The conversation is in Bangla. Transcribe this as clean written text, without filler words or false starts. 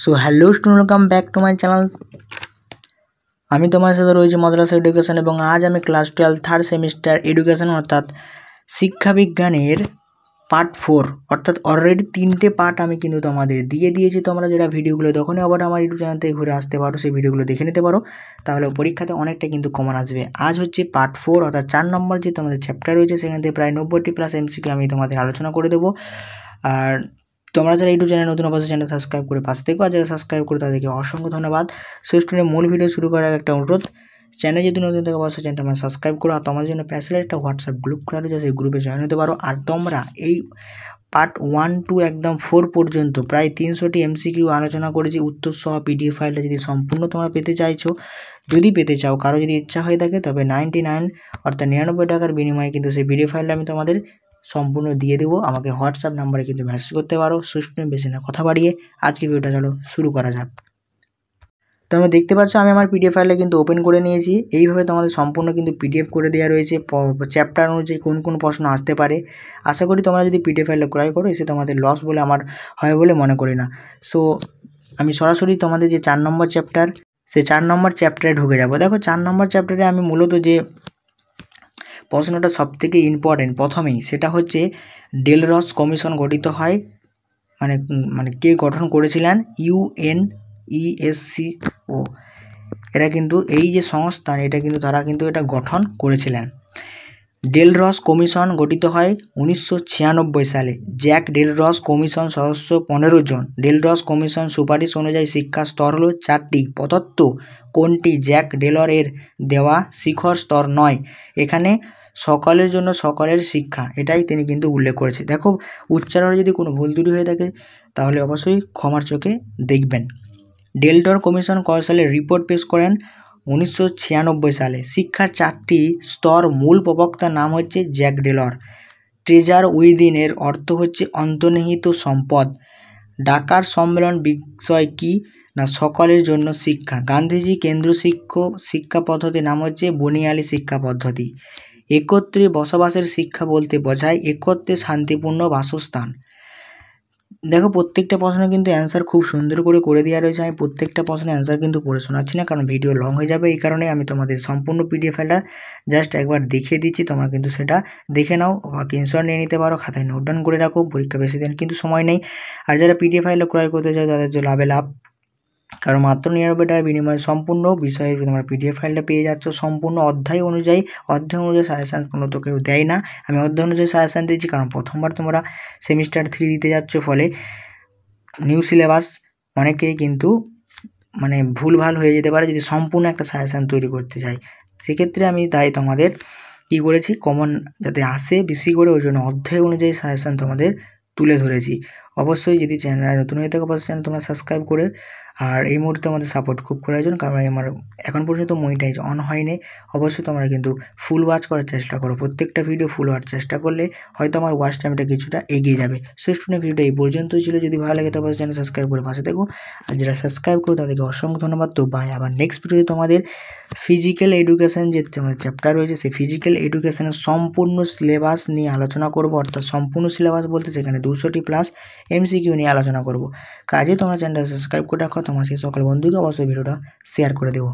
So hello student welcome back to my channel. আমি তোমার সাথে রয়েছে মাদ্রাসা এডুকেশন এবং আজ আমি ক্লাস 12 থার্ড সেমিস্টার এডুকেশন অর্থাৎ শিক্ষা বিজ্ঞানের পার্ট 4 অর্থাৎ অলরেডি 3টে পার্ট আমি কিন্তু তোমাদের দিয়ে দিয়েছি। তোমরা যারা ভিডিওগুলো তখনই আবার আমার ইউটিউব চ্যানেল থেকে ঘুরে আসতে পারো, সেই ভিডিওগুলো দেখে নিতে পারো, তাহলে পরীক্ষাতে অনেকটা কিন্তু কমন আসবে। আজ হচ্ছে পার্ট 4 অর্থাৎ 4 নম্বর যে তোমাদের চ্যাপ্টার রয়েছে সেখান থেকে প্রায় 90টি প্লাস এমসিকিউ আমি তোমাদের আলোচনা করে দেবো। আর তোমরা যারা ইউটিউব চ্যানেল নতুন অবশ্যই চ্যানেল সাবস্ক্রাইব করে পাশে থেকো, আর যারা সাবস্ক্রাইব করে তাদেরকে অসংখ্য ধন্যবাদ। সো স্টুডেন্ট মূল ভিডিও শুরু করার একটা অনুরোধ, চ্যানেল যদি নতুন থেকে অবশ্যই চ্যানেলটা আমরা সাবস্ক্রাইব করো, আর তোমাদের জন্য স্পেশাল একটা হোয়াটসঅ্যাপ গ্রুপ খোলা রয়েছে, সেই গ্রুপে জয়েন হতে পারো। আর তোমরা এই পার্ট 1 টু একদম 4 পর্যন্ত প্রায় 300টি এমসিকিউ আলোচনা করেছি উত্তর সহ পিডিএফ ফাইলটা যদি সম্পূর্ণ তোমরা পেতে চাইছো, যদি পেতে চাও, কারো যদি ইচ্ছা হয়ে থাকে, তবে 99 অর্থাৎ 99 টাকার বিনিময়ে কিন্তু সেই পিডিএফ ফাইলটা আমি তোমাদের সম্পূর্ণ দিয়ে দেবো। আমাকে হোয়াটসঅ্যাপ নাম্বারে কিন্তু মেসেজ করতে পারো। সুস্টুডেন্ট বেশি না কথা বাড়িয়ে আজকে ভিডিওটা চলো শুরু করা যাক। তো আমি দেখতে পাচ্ছ আমি আমার পিডিএফ ফাইলটা কিন্তু ওপেন করে নিয়েছি। এইভাবে তোমাদের সম্পূর্ণ কিন্তু পিডিএফ করে দেওয়া রয়েছে চ্যাপ্টার অনুযায়ী কোন কোন প্রশ্ন আসতে পারে। আশা করি তোমরা যদি পিডিএফ ফাইলটা ক্রয় করো এসে তোমাদের লস বলে আমার হয় বলে মনে করি না। সো আমি সরাসরি তোমাদের যে 4 নম্বর চ্যাপ্টার, সেই 4 নম্বর চ্যাপ্টারে ঢুকে যাবো। দেখো 4 নম্বর চ্যাপ্টারে আমি মূলত যে প্রশ্নটা সবথেকে ইম্পর্টেন্ট প্রথমেই, সেটা হচ্ছে ডেল রস কমিশন গঠিত হয় মানে মানে কে গঠন করেছিলেন? UNESCO। এরা কিন্তু এই যে সংস্থা, এটা কিন্তু তারা কিন্তু এটা গঠন করেছিলেন। ডেল রস কমিশন গঠিত হয় 1996 সালে। জ্যাক ডেল রস কমিশন সদস্য 15 জন। ডেল রস কমিশন সুপারিশ অনুযায়ী শিক্ষার স্তর হলো 4টি। প্রদত্ত কোনটি জ্যাক ডেলরের দেওয়া শিখর স্তর নয়? এখানে সকলের জন্য সকলের শিক্ষা, এটাই তিনি কিন্তু উল্লেখ করেছে। দেখো উচ্চারণে যদি কোনো ভুল ত্রুটি হয়ে থাকে তাহলে অবশ্যই ক্ষমার চোখে দেখবেন। ডেলটর কমিশন কয় সালে রিপোর্ট পেশ করেন? 1996 সালে। শিক্ষার 4টি স্তর মূল প্রবক্তার নাম হচ্ছে জ্যাক ডেলর। ট্রেজার উইদিন এর অর্থ হচ্ছে অন্তর্নিহিত সম্পদ। ডাকার সম্মেলন বিষয় কি? না সকলের জন্য শিক্ষা। গান্ধীজি কেন্দ্রীয় শিক্ষা পদ্ধতির নাম হচ্ছে বুনিয়ালি শিক্ষা পদ্ধতি। একত্রে বসবাসের শিক্ষা বলতে বোঝায় একত্রে শান্তিপূর্ণ বাসস্থান। দেখো প্রত্যেকটা প্রশ্ন কিন্তু অ্যান্সার খুব সুন্দর করে দেওয়া রয়েছে। আমি প্রত্যেকটা প্রশ্নের অ্যান্সার কিন্তু পড়ে শোনাচ্ছি না, কারণ ভিডিও লং হয়ে যাবে। এই কারণে আমি তোমাদের সম্পূর্ণ পিডিএফ ফাইলটা জাস্ট একবার দেখিয়ে দিচ্ছি, তোমরা কিন্তু সেটা দেখে নাও বা স্ক্রিনশট নিয়ে নিতে পারো, খাতায় নোট ডাউন করে রাখো। পরীক্ষা বেশি দিন কিন্তু সময় নেই। আর যারা পিডিএফ ফাইলটা ক্রয় করতে চাও তাদের জন্য লাভে লাভ, কারণ মাত্র 99 টাকার বিনিময়ে সম্পূর্ণ বিষয়ের তোমরা পিডিএফ ফাইলটা পেয়ে যাচ্ছ সম্পূর্ণ অধ্যায় অনুযায়ী সাজেশান কোনো তো কেউ দেয় না, আমি অধ্যায় অনুযায়ী সাজেশান দিয়েছি, কারণ প্রথমবার তোমরা সেমিস্টার 3 দিতে যাচ্ছ, ফলে নিউ সিলেবাস অনেকেই কিন্তু মানে ভুলভাল হয়ে যেতে পারে যদি সম্পূর্ণ একটা সাজেশান তৈরি করতে চাই। সেক্ষেত্রে আমি তাই তোমাদের কী করেছি, কমন যাতে আসে বেশি করে, ওই জন্য অধ্যায় অনুযায়ী সাজেশান তোমাদের তুলে ধরেছি। অবশ্যই যদি চ্যানেল নতুন হয়ে থাকে অবশ্যই চ্যানেল তোমরা সাবস্ক্রাইব করে, আর এই মুহূর্তে আমাদের সাপোর্ট খুব প্রয়োজন, কারণ আমার এখন পর্যন্ত মনিটাইজ অন হয়নি। অবশ্যই তোমরা কিন্তু ফুল ওয়াচ করার চেষ্টা করো, প্রত্যেকটা ভিডিও ফুল ওয়াচ চেষ্টা করলে হয়তো আমার ওয়াচ টাইমটা কিছুটা এগিয়ে যাবে। সো স্টুডেন্ট ভিডিওটা এই পর্যন্তই ছিল, যদি ভালো লাগে তবে চ্যানেল সাবস্ক্রাইব করে পাশে দেখো, আর যারা সাবস্ক্রাইব করো তাদেরকে অসংখ্য ধন্যবাদ। তো বাই, আবার নেক্সট ভিডিওতে তোমাদের ফিজিক্যাল এডুকেশন যে চ্যাপ্টার রয়েছে সেই ফিজিক্যাল এডুকেশনের সম্পূর্ণ সিলেবাস নিয়ে আলোচনা করবো, অর্থাৎ সম্পূর্ণ সিলেবাস বলতে সেখানে 200টি প্লাস এমসিকিউ নিয়ে আলোচনা করবো। কাজে তোমরা চ্যানেলটা সাবস্ক্রাইব করে রাখো, তোমার সেই সকল বন্ধুকে অবশ্যই ভিডিওটা শেয়ার করে দেবো।